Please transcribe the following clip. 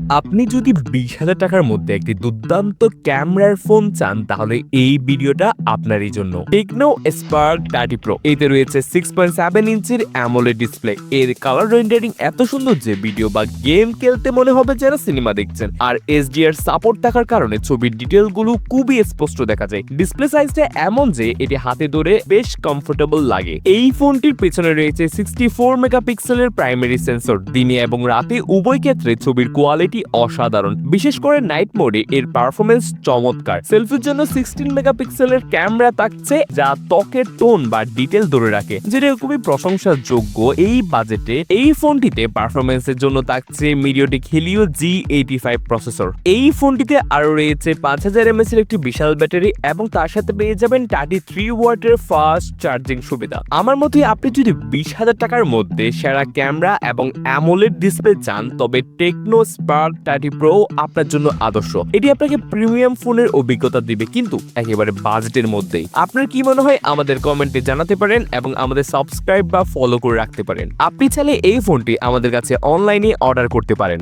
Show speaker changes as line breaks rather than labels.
আপনি যদি 20,000 টাকার মধ্যে একটি দুর্দান্ত ক্যামেরার ফোন চান তাহলে এই ভিডিওটা আপনারই জন্য। টেকনো স্পার্ক 30 প্রো এতে রয়েছে 6.7 ইঞ্চির অ্যামোলেড ডিসপ্লে। এর কালার রেন্ডারিং এত সুন্দর যে ভিডিও বা গেম খেলতে মনে হবে যেন সিনেমা দেখছেন। আর এইচডিআর সাপোর্ট থাকার কারণে ছবির ডিটেলগুলো খুবই স্পষ্ট দেখা যায়। ডিসপ্লে সাইজটা এমন যে এটি হাতে ধরে বেশ কমফোর্টেবল লাগে। এই ফোনটির পেছনে রয়েছে 64 মেগাপিক্সেলের প্রাইমারি সেন্সর। দিনে এবং রাতে উভয় ক্ষেত্রে ছবির কোয়ালিটি অসাধারণ। বিশেষ করে নাইট মোডে এর পারফরমেন্স চমৎকার। সেলফির জন্য 16 মেগাপিক্সেলের ক্যামেরা থাকছে যা ত্বকের টোন বা ডিটেল ধরে রাখে, যেটা খুবই প্রশংসার যোগ্য। এই বাজেটে এই ফোনটিতে পারফরমেন্সের জন্য থাকছে মিডিয়াটেক হেলিও G85 প্রসেসর। এই ফোনটিতে আরো রয়েছে 5000 mAh এর একটি বিশাল ব্যাটারি এবং তার সাথে পেয়ে যাবেন 33 ওয়াটের ফাস্ট চার্জিং সুবিধা। আমার মতে আপনি যদি 20,000 টাকার মধ্যে সেরা ক্যামেরা এবং অ্যামোলেড ডিসপ্লে চান তবে টেকনো স্পার্ক 30 প্রো আপনার জন্য আদর্শ। এটি আপনাকে প্রিমিয়াম ফোনের অভিজ্ঞতা দিবে, কিন্তু একেবারে বাজেটের মধ্যেই। আপনার কি মনে হয় আমাদের কমেন্টে জানাতে পারেন এবং আমাদের সাবস্ক্রাইব বা ফলো করে রাখতে পারেন। আপনি চাইলে এই ফোনটি আমাদের কাছে অনলাইনে অর্ডার করতে পারেন।